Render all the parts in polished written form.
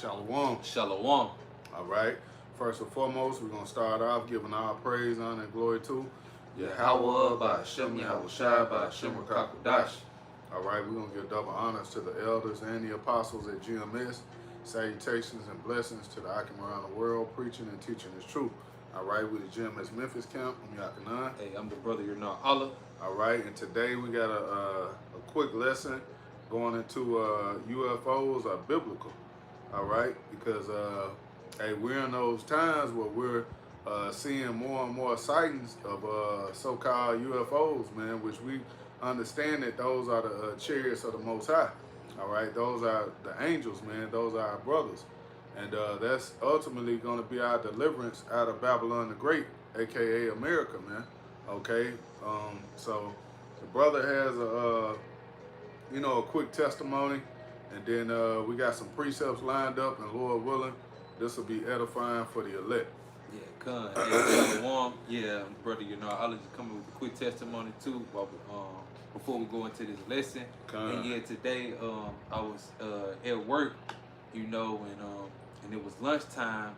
Shalom. Shalom. All right. First and foremost, we're going to start off giving our praise, honor, and glory to Yahweh by Hashem Yahushai by Hashem Rakakwadash. All right, we're going to give double honors to the elders and the apostles at GMS. Salutations and blessings to the Akim around the world, preaching and teaching His truth. All right, we're the GMS Memphis camp. I'm Yakanan. Hey, I'm the brother you're not Allah. All right, and today we got a quick lesson going into UFOs are biblical. All right, because hey, we're in those times where we're seeing more and more sightings of so-called UFOs, man, which we understand that those are the chariots of the Most High. All right, those are the angels, man. Those are our brothers. And that's ultimately going to be our deliverance out of Babylon the Great, a.k.a. America, man. Okay, so the brother has a quick testimony, and then we got some precepts lined up, and Lord willing, this will be edifying for the elect. Yeah, Khan. Hey, Shalom. Yeah, brother, you know, I'll just come with a quick testimony too, before we go into this lesson. Khan. And yeah, today I was at work, you know, and it was lunchtime,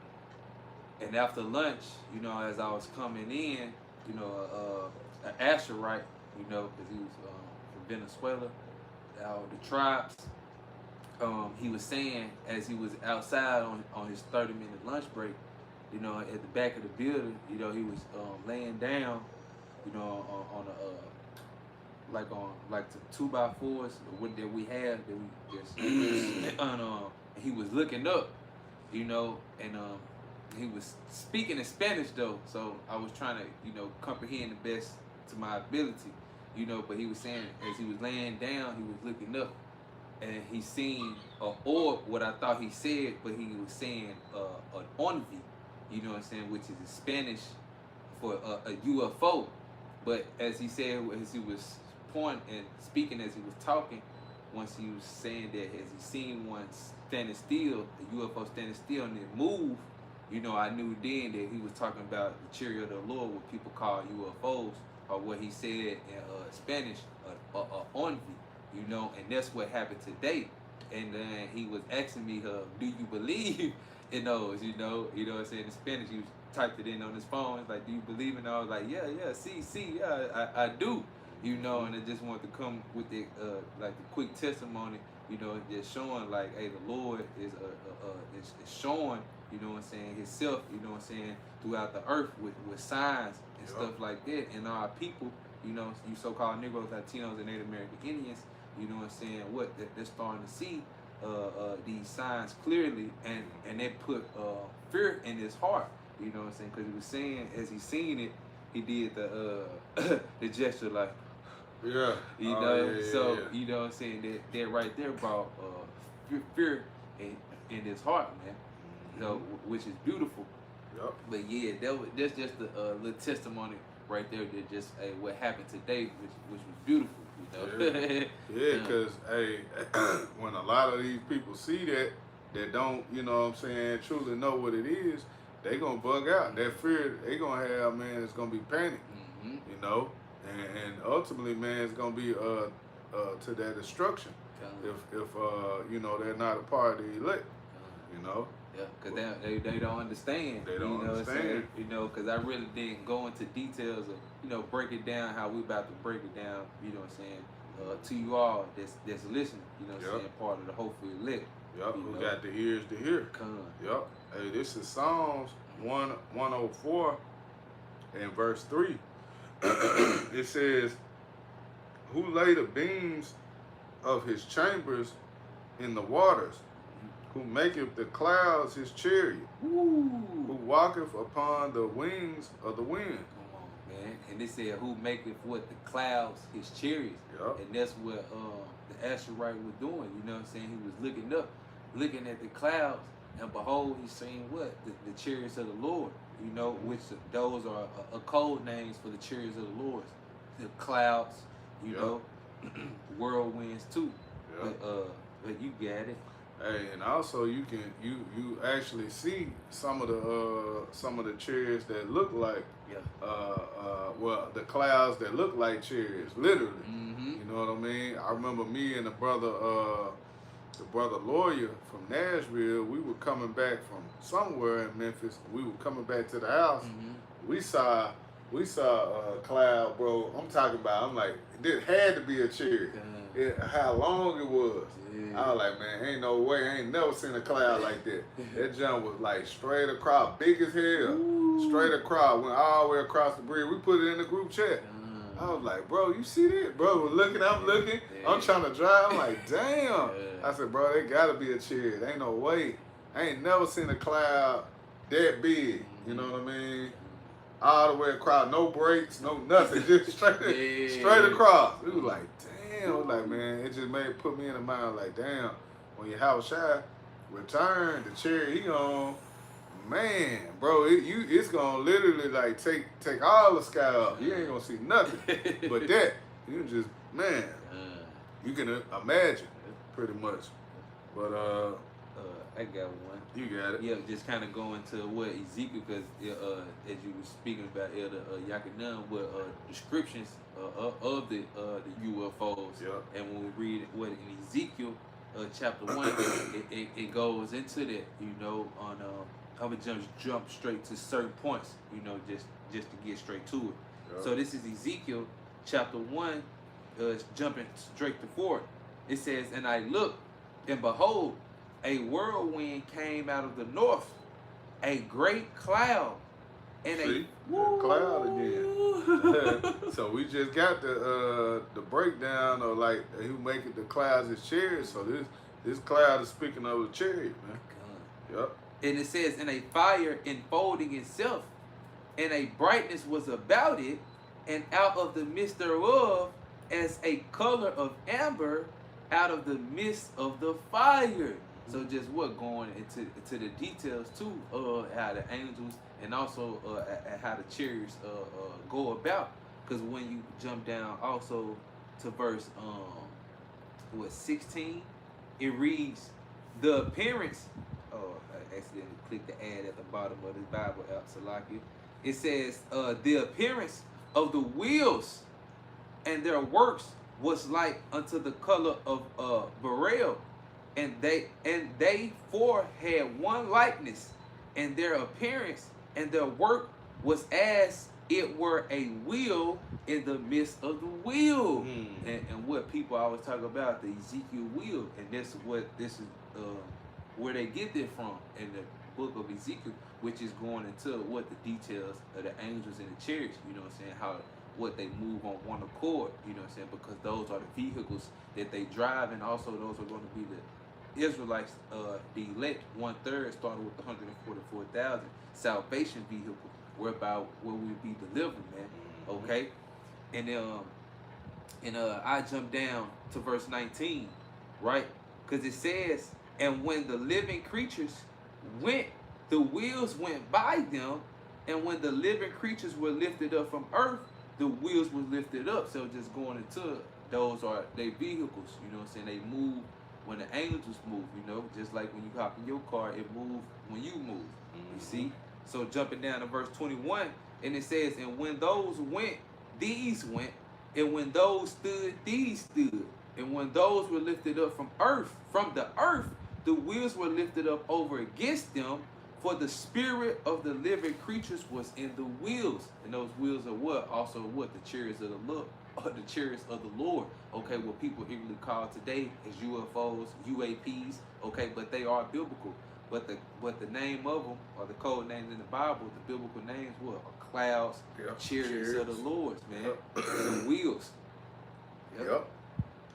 and after lunch, you know, as I was coming in, you know, an Asherite, you know, because he was from Venezuela, the tribes. He was saying as he was outside on his 30-minute lunch break, you know, at the back of the building, you know, he was laying down, you know, on the 2x4s that we had that we just and he was looking up, you know, and he was speaking in Spanish though, so I was trying to, you know, comprehend the best to my ability, you know, but he was saying as he was laying down, he was looking up, and he seen an orb, what I thought he said, but he was saying an envy, you know what I'm saying, which is Spanish for a UFO. But as he said, as he was pointing and speaking, as he was talking, once he was saying that as he seen one standing still, the UFO standing still and it moved, you know, I knew then that he was talking about the chariot of the Lord, what people call UFOs, or what he said in Spanish, envy. You know, and that's what happened today. And then he was asking me, do you believe in those? You know what I'm saying? In Spanish, he typed it in on his phone. It's like, do you believe in those? I was like, yeah, yeah, I do. You know, and I just wanted to come with the like the quick testimony. You know, just showing like, hey, the Lord is showing, you know what I'm saying, Himself. You know what I'm saying, throughout the earth with signs and stuff like that. And our people, you know, you so-called Negroes, Latinos, and Native American Indians. You know what I'm saying? They're starting to see these signs clearly, and they put fear in his heart. You know what I'm saying? Because he was saying, as he seen it, he did the the gesture like, yeah, you know. You know what I'm saying? That right there brought fear in his heart, man. So which is beautiful. Yep. But yeah, that's just a little testimony right there. That just what happened today, which was beautiful. Yeah, because hey, when a lot of these people see that don't, you know what I'm saying, truly know what it is, they gonna bug out. That fear they gonna have, man, it's gonna be panic. You know, and ultimately, man, it's gonna be to their destruction if you know, they're not a part of the elect. You know. Yeah, because they don't understand. They don't understand. You know, because I really didn't go into details of, you know, break it down how we about to break it down, you know what I'm saying, to you all that's listening, you know what I'm saying, part of the hopefully elect. Yup, who got the ears to hear. Yup. Hey, this is Psalms 104 and verse 3. It says, who laid the beams of his chambers in the waters? Who maketh the clouds his chariot? Ooh. Who walketh upon the wings of the wind? Come on, man. And they said, who maketh what? The clouds his chariot. Yep. And that's what the Asherite was doing. You know what I'm saying? He was looking up, looking at the clouds, and behold, he's saying what? The chariots of the Lord. You know, which those are code names for the chariots of the Lord. The clouds, you know, whirlwinds too. Yep. But you got it. Hey, and also you actually see some of the chariots that look like well, the clouds that look like chariots, literally. You know what I mean? I remember me and the brother the brother lawyer from Nashville, we were coming back from somewhere in Memphis. We were coming back to the house. We saw a cloud, bro. I'm talking about. I'm like, it had to be a cherry. How long it was. I was like, man, ain't no way. I ain't never seen a cloud like that. That jump was like straight across, big as hell. Straight across, went all the way across the bridge. We put it in the group chat. I was like, bro, you see that? Bro, I'm looking. I'm trying to drive. I'm like, damn. I said, bro, there gotta be a cherry. Ain't no way. I ain't never seen a cloud that big. You know what I mean? All the way across, no brakes, no nothing, just straight across. It was like, damn. It was like, man, it just put me in the mind like, damn, when your house shot, return the cherry he on, man, bro, it's gonna literally like take all the sky up. You ain't gonna see nothing. But that, you just, man, you can imagine pretty much. But I got one. You got it. Yeah, just kind of going to what Ezekiel, because as you were speaking about Elder Yakanan, what descriptions of the UFOs. Yeah. And when we read what in Ezekiel chapter 1, it goes into that, you know, on I'm gonna jump straight to certain points, you know, just to get straight to it. Yeah. So this is Ezekiel chapter 1, jumping straight to 4. It says, and I looked, and behold, a whirlwind came out of the north, a great cloud, and See, a cloud again. So we just got the breakdown of like who making the clouds as chariots. So this cloud is speaking of the chariot, man. Yep. And it says, and a fire enfolding itself, and a brightness was about it, and out of the midst thereof, as a color of amber, out of the midst of the fire. So just what going into the details too, how the angels and also how the chariots go about. Because when you jump down also to verse 16, it reads, the appearance. Oh, I accidentally clicked the ad at the bottom of this Bible app, Salaki. It says the appearance of the wheels and their works was like unto the color of beryl. And they four had one likeness, and their appearance and their work was as it were a wheel in the midst of the wheel. And what people always talk about, the Ezekiel wheel, and this is where they get that from in the book of Ezekiel, which is going into what the details of the angels and the chariots, you know what I'm saying, what they move on one accord, you know what I'm saying, because those are the vehicles that they drive, and also those are going to be the Israelites, the elect, 1/3, starting with the 144,000 salvation vehicle, whereby where we be delivered, man. Okay, and I jump down to verse 19, right? Because it says, and when the living creatures went, the wheels went by them, and when the living creatures were lifted up from earth, the wheels were lifted up. So just going into those are their vehicles, you know what I'm saying? They move when the angels move, you know, just like when you hop in your car, it moves when you move. You see? So jumping down to verse 21, and it says, and when those went, these went, and when those stood, these stood, and when those were lifted up from the earth, the wheels were lifted up over against them, for the spirit of the living creatures was in the wheels. And those wheels are what? Also what? The chariots of the Lord. The chariots of the Lord, okay, what people ignorantly call today is UFOs, UAPs, okay, but they are biblical. But the name of them, or the code names in the Bible, the biblical names, what? Are clouds, chariots of the Lord, man, and wheels. Yep.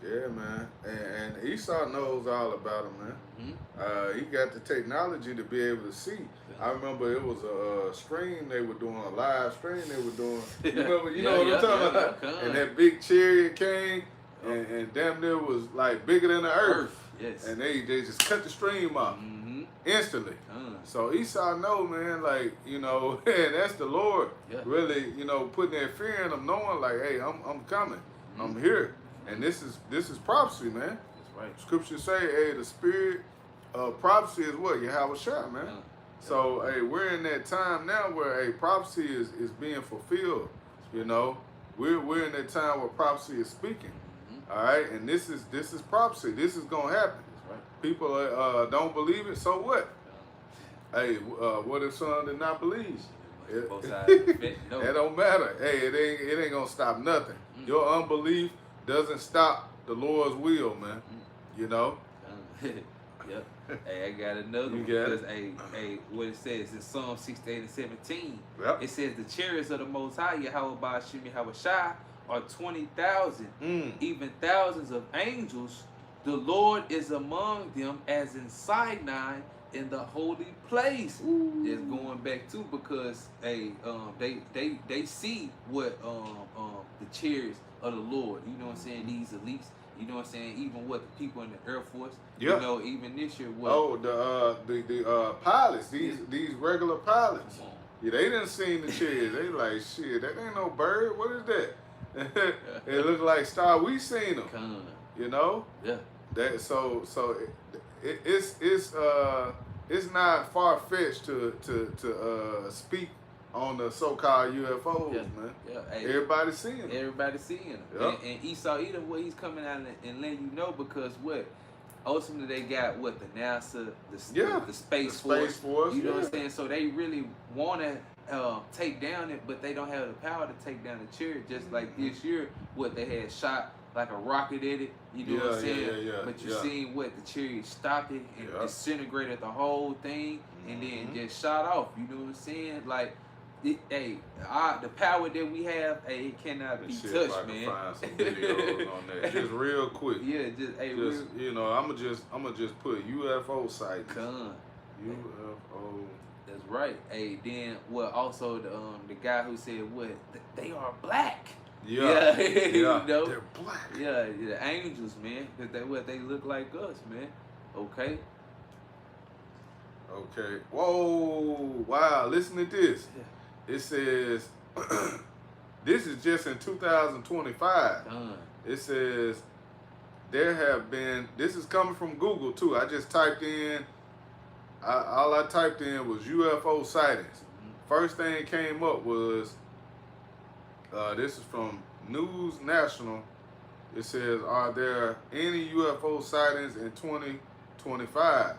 Yeah, man. And Esau knows all about him, man. He got the technology to be able to see. I remember it was a stream they were doing, a live stream they were doing. You remember? You know what I'm talking about? And that big chariot came, and damn near was like bigger than the earth. Yes. And they just cut the stream off instantly. So Esau know, man, like, you know, and that's the Lord really, you know, putting that fear in them, knowing like, hey, I'm coming. I'm here. And this is prophecy, man. That's right. Scripture say, hey, the spirit of prophecy is what? Yahweh Shah, man. So, hey, we're in that time now where, hey, prophecy is being fulfilled. You know, we're in that time where prophecy is speaking. All right, and this is prophecy. This is gonna happen. right. People don't believe it. So what? Hey, what if someone did not believe? Both sides of the fence, no. It don't matter. Hey, it ain't gonna stop nothing. Your unbelief doesn't stop the Lord's will, man. You know. Yep. Hey, I got another one. Because, hey, what it says in Psalm 68 and 17, yep. It says, the chariots of the Most High, Yahweh Ba'ashim Yahweh Shai, are 20,000, even thousands of angels. The Lord is among them as in Sinai in the holy place. Just going back to, because they see what the chariots of the Lord, you know what I'm saying, these elites. You know what I'm saying? Even what the people in the Air Force, you know, even this year, what? Oh, the pilots, these regular pilots. Yeah, they didn't see the chariots. They like, shit, that ain't no bird. What is that? It look like Star. We seen them. You know? Yeah. That so it's not far fetched to speak on the so-called UFOs, man. Yeah. Hey, everybody seeing them. Everybody seeing them. Yep. And Esau Edom, what he's coming out and letting you know, because what? Ultimately, they got what, the NASA, the Space Force. You know what I'm saying? So they really want to take down it, but they don't have the power to take down the chariot. Just like this year, what they had shot like a rocket at it. You know what I'm saying? Yeah. But you seen what, the chariot stopped it and disintegrated the whole thing, and then just shot off. You know what I'm saying? Like. The power that we have, it cannot be touched, man. Find some videos on that, just real quick. Yeah, just you know, I'ma just put UFO site. UFO. That's right. Hey, then also the guy who said they are black. Yeah. You know? They're black. Yeah, the angels, man. Cause they look like us, man. Okay. Whoa! Wow! Listen to this. Yeah. It says, this is just in 2025. It says, there have been, this is coming from Google too. I just typed in, all I typed in was UFO sightings. First thing came up was, this is from News National. It says, are there any UFO sightings in 2025?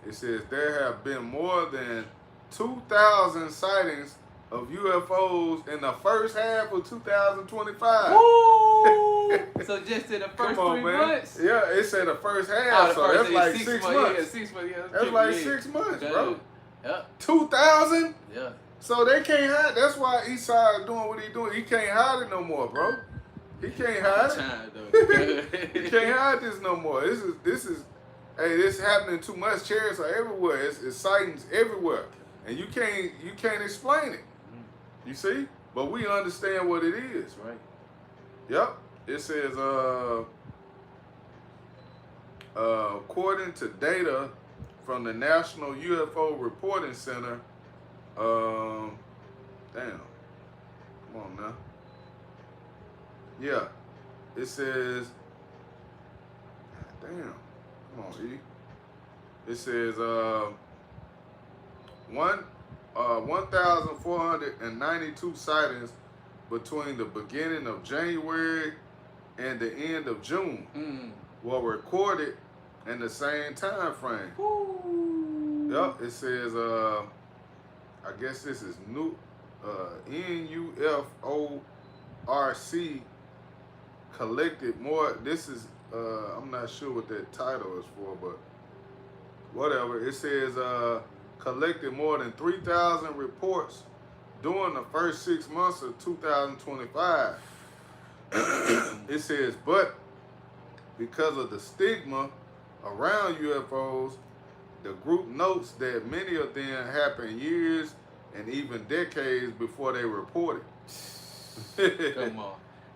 It says, there have been more than 2,000 sightings of UFOs in the first half of 2025. Woo! So just in the first 3 months? Yeah, it said the first half, so that's like 6 months. Yeah, 6 months. Yeah, that's like 6 months, bro. Yeah. 2,000? Yeah. So they can't hide. That's why Esau is doing what he's doing. He can't hide it no more, bro. He can't hide it. He can't hide this no more. This is hey, this is happening too much. Chariots are everywhere. It's sightings everywhere. And you can't explain it. You see? But we understand what it is. Right. Yep. It says, according to data from the National UFO Reporting Center, damn. Come on now. Yeah. It says, damn. Come on, E. It says, 1,492 sightings between the beginning of January and the end of June were recorded in the same time frame. Yep, it says, I guess this is new, NUFORC collected more. This is, I'm not sure what that title is for, but whatever. It says, collected more than 3,000 reports during the first 6 months of 2025. It says, but because of the stigma around UFOs, the group notes that many of them happened years and even decades before they reported. Come on.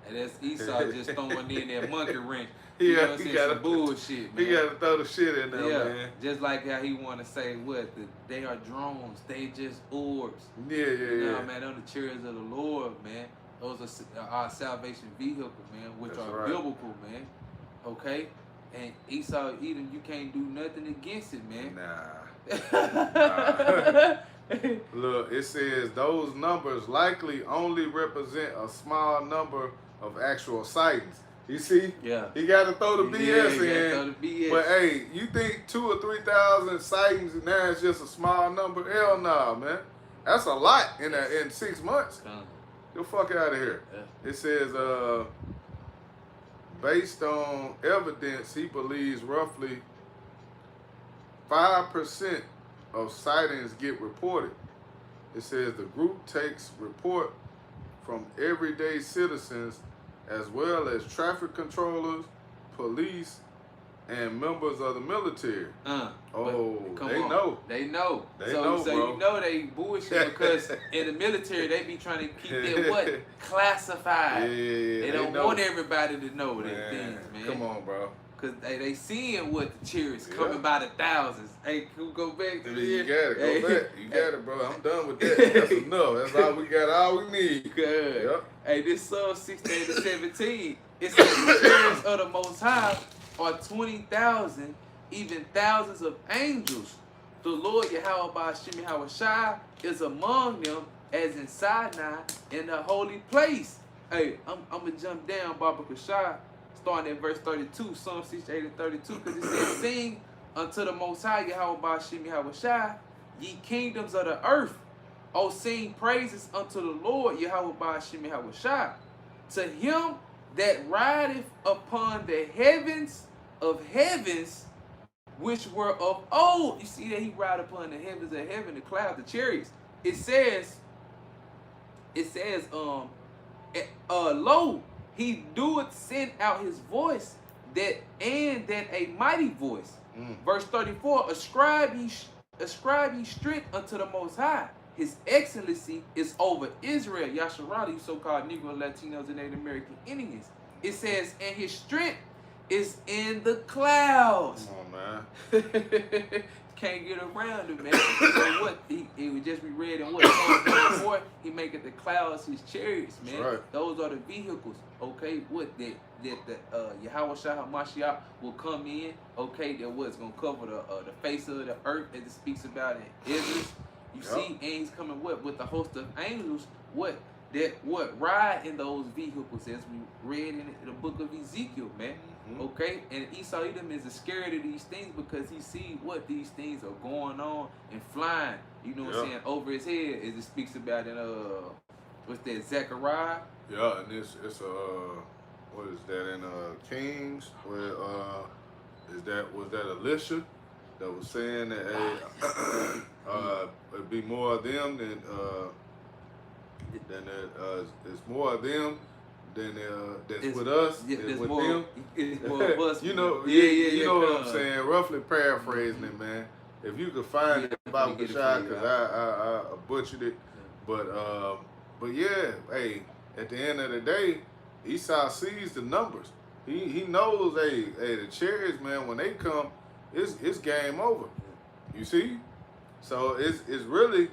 And that's Esau just throwing in that monkey wrench. He got some bullshit, man. He got to throw the shit in there, man. Just like how he want to say, they are drones. They just orbs. Yeah. Nah, man, they're the chariots of the Lord, man. Those are our salvation vehicle, man, which are biblical, man. Okay? And Esau, Edom, you can't do nothing against it, man. Nah. Look, it says those numbers likely only represent a small number of actual sightings. You see? Yeah. He got to throw the BS he gotta in. throw the BS. But hey, you think 2,000 or 3,000 sightings and now it's just a small number? Hell nah, man. That's a lot in 6 months. Get the fuck out of here. Yeah. It says, based on evidence, he believes roughly 5% of sightings get reported. It says the group takes report from everyday citizens as well as traffic controllers, police, and members of the military. They know. They know. They so, know, so bro. you know they bullshit because in the military they be trying to keep it what? Classified. Yeah, they don't want everybody to know their things, man. Come on, bro. Cause they seeing what the chariots coming by the thousands. Hey, can we go back to You got it. Go back. You got it, bro. I'm done with that. That's enough. That's all we got. All we need. Good. Yep. Hey, this Psalm 16 to 17. It says the chariots of the Most High are 20,000, even thousands of angels. The Lord Yahweh Ba'ashim Yahushai is among them, as in Sinai, in the holy place. Hey, I'm gonna jump down, Baba Kashai, starting at verse 32, Psalm 68 and 32, because it says, sing unto the Most High Yahweh Ba'ashim Yahushai, ye kingdoms of the earth. O sing praises unto the Lord Yahweh Ba'ashim Yahushai. To him that rideth upon the heavens of heavens, which were of old. You see that he ride upon the heavens of heaven, the clouds, the chariots. It says, lo, he doeth send out his voice, that a mighty voice. Verse 34, ascribe ye strength unto the Most High. His excellency is over Israel, Yasharali, you so-called Negro, Latinos, and Native American Indians. It says, and his strength is in the clouds. Come on, man. Can't get around it, man. So what? It would just be read in what? Psalm 4, he maketh the clouds his chariots, man. Right. Those are the vehicles, okay? What that Yahweh Shah HaMashiach will come in, okay? That what's gonna cover the face of the earth, as it speaks about in Israel. You see, and he's coming with the host of angels, what ride in those vehicles, as we read in the book of Ezekiel, man. Okay, and Esau Edom is scared of these things because he sees what these things are going on and flying. You know what I'm saying, over his head, as it speaks about in what's that, Zechariah? Yeah, and it's what is that in Kings? Where was that Elisha that was saying that it'd be more of them than it's more of them that's with us. It's with them. It's more of us. You know, you know what I'm saying. Roughly paraphrasing it, man. If you could find it about Bashar, because I butchered it, but yeah, hey, at the end of the day, Esau sees the numbers. He knows, hey, the chariots, man, when they come, it's game over. You see? So it's really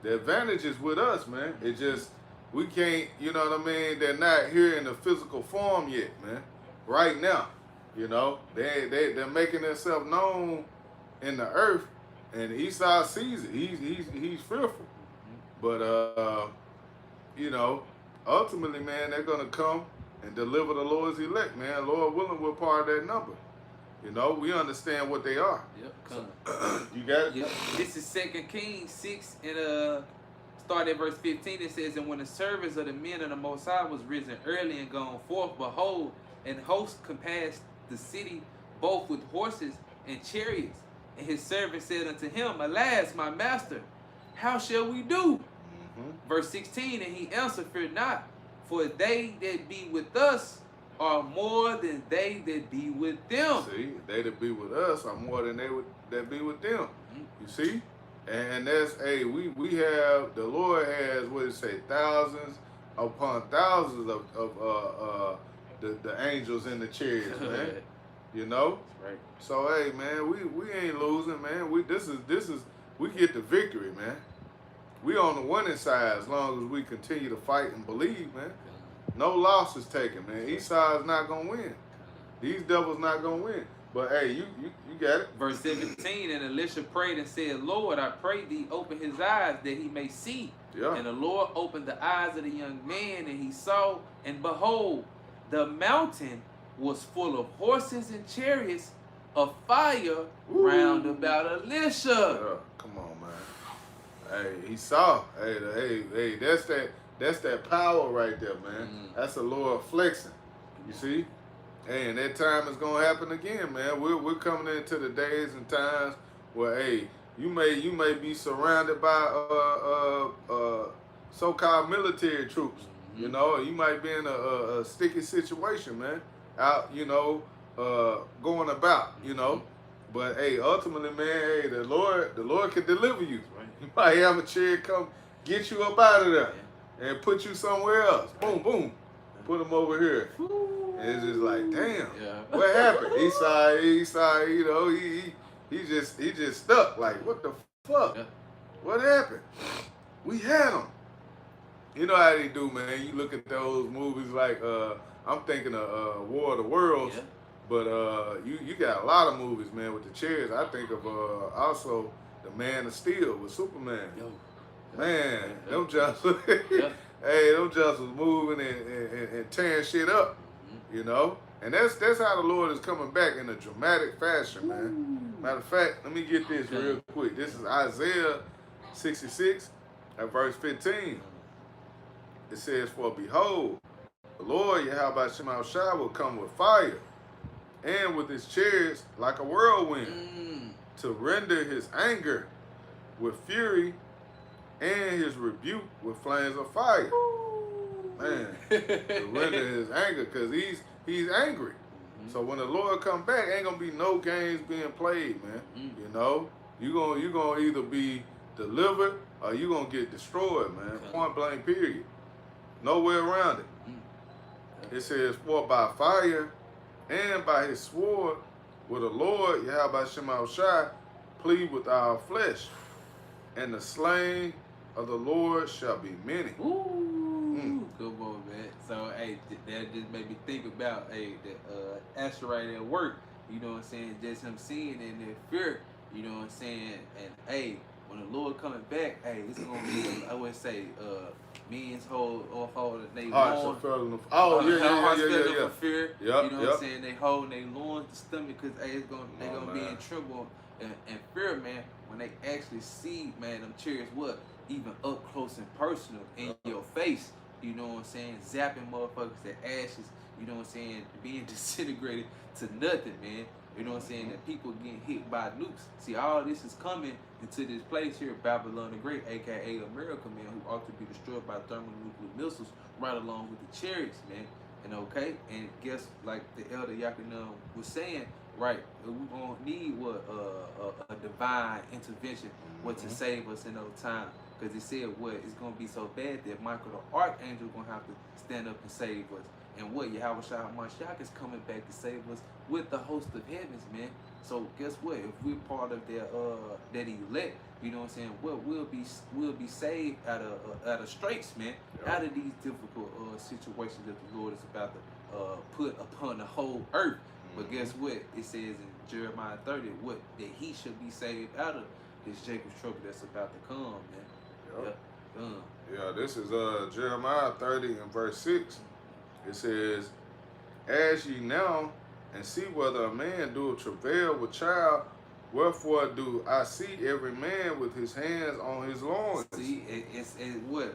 the advantage is with us, man. It just we can't, you know what I mean? They're not here in the physical form yet, man. Right now, you know, they're making themselves known in the earth, and Esau sees it. He's fearful, but you know, ultimately, man, they're gonna come and deliver the Lord's elect, man. Lord willing, we're part of that number. You know, we understand what they are. Yep, come. You got it? Yep. This is 2 Kings 6 and start at verse 15. It says, and when the service of the men of the Most High was risen early and gone forth, behold, an host compassed the city both with horses and chariots. And his servant said unto him, alas, my master, how shall we do? Verse 16, and he answered, fear not, for they that be with us are more than they that be with them. See, they that be with us are more than that be with them. You see? And that's, hey, we have, the Lord has, what it say, thousands upon thousands of the angels in the chariots, man. You know? That's right. So, hey, man, we ain't losing, man. This is we get the victory, man. We on the winning side as long as we continue to fight and believe, man. No loss is taken, man. Esau is not gonna win. These devils not gonna win. But hey, you got it. Verse 17, and Elisha prayed and said, Lord, I pray thee, open his eyes that he may see. Yeah. And the Lord opened the eyes of the young man, and he saw, and behold, the mountain was full of horses and chariots of fire Woo. round about Elisha. Yeah, come on, man. Hey, he saw. Hey, that's that power right there, man. That's the Lord flexing. You see? Hey, and that time is gonna happen again, man. We're coming into the days and times where, hey, you may be surrounded by so-called military troops. You know, you might be in a sticky situation, man. Out, going about, But hey, ultimately, man, hey, the Lord can deliver you. Right. You might have a chair come get you up out of there and put you somewhere else. Boom, boom. Put him over here. And it's just like, damn, what happened? He saw, he just stuck. Like, what the fuck? Yeah. What happened? We had him. You know how they do, man. You look at those movies like, I'm thinking of War of the Worlds. Yeah. But you got a lot of movies, man, with the chairs. I think of also the Man of Steel with Superman. Yo. Man, them just Yeah. hey, them just was moving and tearing shit up, And that's how the Lord is coming back in a dramatic fashion, man. Matter of fact, let me get this real quick. This is Isaiah 66 at verse 15. It says, "For behold, the Lord Yahweh Shema Shai will come with fire, and with his chariots like a whirlwind, to render his anger with fury and his rebuke with flames of fire." Man, to render his anger, because he's angry. So when the Lord come back, ain't gonna be no games being played, man. You gonna either be delivered or you gonna get destroyed, man. Point blank, period. No way around it. It says, "For by fire and by his sword will the Lord Yahweh Shema Shai plead with our flesh, and the slain of the Lord shall be many." Good boy, man. So, hey, that just made me think about, hey, the Asher right at work, you know what I'm saying? Just him seeing in their fear, you know what I'm saying? And, hey, when the Lord coming back, hey, it's going to be, I would say, men's hold they loins. Hearts feeling for fear. You know what I'm saying? They holding their loins, the stomach, because, hey, they're going to be in trouble and fear, man, when they actually see, man, them chariots, even up close and personal in your face. You know what I'm saying? Zapping motherfuckers to ashes. You know what I'm saying? Being disintegrated to nothing, man. You know what I'm saying? That people getting hit by nukes. See, all this is coming into this place here, Babylon the Great, a.k.a. America, man, who ought to be destroyed by thermonuclear missiles right along with the chariots, man. And guess, like the elder Yakinan was saying, right, we're going to need a divine intervention to save us in those times. Because he said it's going to be so bad that Michael the Archangel going to have to stand up and save us. And Yahweh Shai Mashiach is coming back to save us with the host of heavens, man. So guess what? If we're part of that elect, you know what I'm saying? We'll be saved out of straits, man. Out of these difficult situations that the Lord is about to put upon the whole earth. But guess what? It says in Jeremiah 30 that he should be saved out of this Jacob's trouble that's about to come, man. Yeah, this is Jeremiah 30 and verse 6. It says, "Ask ye now and see whether a man doeth travail with child, wherefore do I see every man with his hands on his loins." See, it's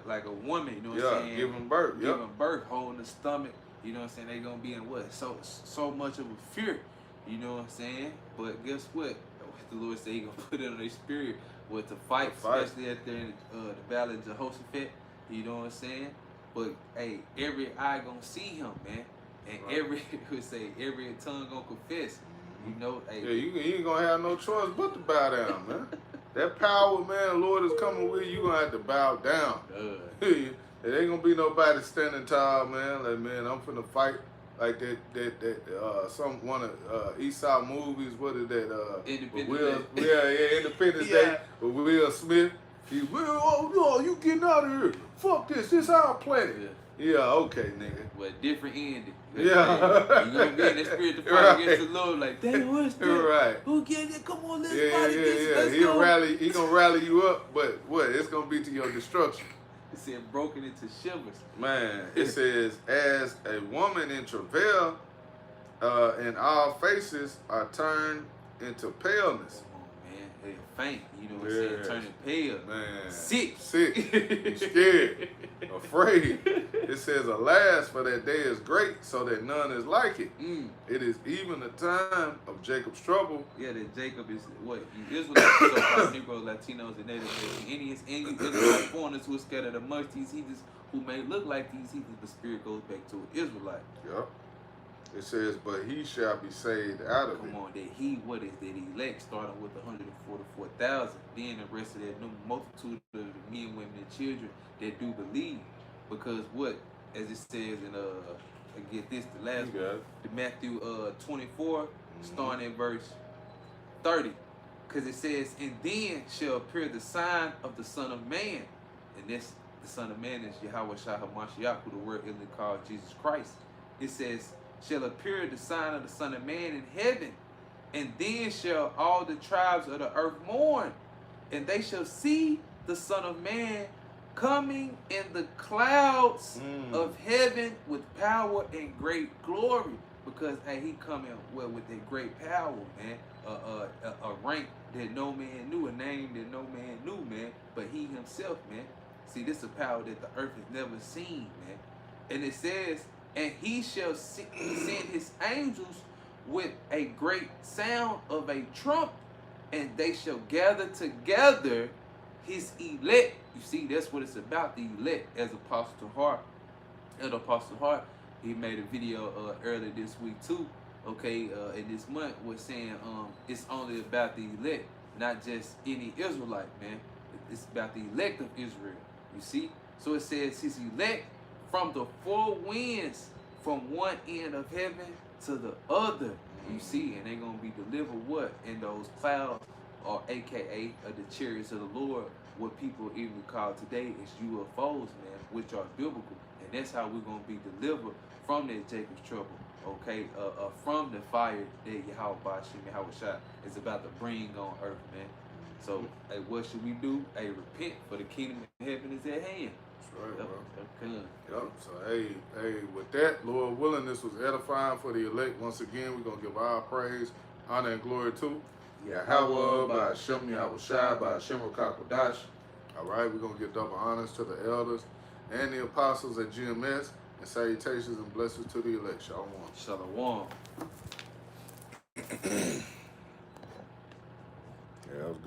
like a woman, you know what I'm saying? Giving birth. Giving birth, holding the stomach, you know what I'm saying? They gonna be in so much of a fear, you know what I'm saying? But guess what? The Lord said he gonna put it on their spirit to fight, especially at the Valley of Jehoshaphat, you know what I'm saying? But hey, every eye gonna see him, man, and every tongue gonna confess, you know. Hey, you ain't gonna have no choice but to bow down, man. That power, man, the Lord is coming with you. Gonna have to bow down. There ain't gonna be nobody standing tall, man. Like, man, I'm finna fight. Like one of Esau movies. What is that? Independence Day. Independence Day with Will Smith. You getting out of here? Fuck this. This our planet. Yeah, okay, nigga. But different ending. Yeah. You gonna be in the spirit to fight against the Lord, like, damn, what's that? Right. Who get it? Come on, let's fight against let's He'll go. He gonna rally you up, but it's gonna be to your destruction. It said broken into shivers. Man, it says, "As a woman in travail And our faces are turned into paleness. Come on, man. They faint. You know what I'm saying? Yes. Turning pale. Man. Sick. You scared. Afraid. It says, alas, for that day is great, so that none is like it. It is even the time of Jacob's trouble. Yeah, that Jacob is what? You Israelites, so-called Negroes, Latinos, and Native Indians, and you Israelite foreigners who are scattered amongst these heathens, who may look like these heathens, but spirit goes back to an Israelite. Yep. It says, but he shall be saved out of it. Come on, that he, what is that elect, starting with 144,000, then the rest of that new multitude of the men, women, and children that do believe. Because what, as it says in I get this, the last one, the Matthew 24, starting at verse 30. Because it says, and then shall appear the sign of the Son of Man. And this, the Son of Man is Yahweh Shah HaMashiach, who the word is called Jesus Christ. It says, shall appear the sign of the Son of Man in heaven, and then shall all the tribes of the earth mourn, and they shall see the Son of Man coming in the clouds of heaven with power and great glory. Because he coming with that great power, man. A rank that no man knew, a name that no man knew, man. But he himself, man. See, this is a power that the earth has never seen, man. And it says, and he shall send his angels with a great sound of a trump, and they shall gather together his elect. You see, that's what it's about, the elect, as Apostle Hart. And Apostle Hart, he made a video earlier this week too, okay, in this month, was saying it's only about the elect, not just any Israelite, man. It's about the elect of Israel, you see? So it says his elect from the four winds, from one end of heaven to the other, you see, and they're going to be delivered what? In those clouds, or AKA the chariots of the Lord, what people even call today is UFOs, man, which are biblical. And that's how we're going to be delivered from that Jacob's trouble, okay? From the fire that Yahweh Bashim Yahweh Shah is about to bring on earth, man. So, hey, what should we do? Hey, repent, for the kingdom of heaven is at hand. That's right, bro. Yep. So, hey, with that, Lord willing, this was edifying for the elect. Once again, we're going to give our praise, honor, and glory to Yahweh, by Hashem Yahweh Shai, by Hashem Rakakodash. All right, we're going to give double honors to the elders and the apostles at GMS, and salutations and blessings to the elect. Shalom. Shalom. Yeah, that was good.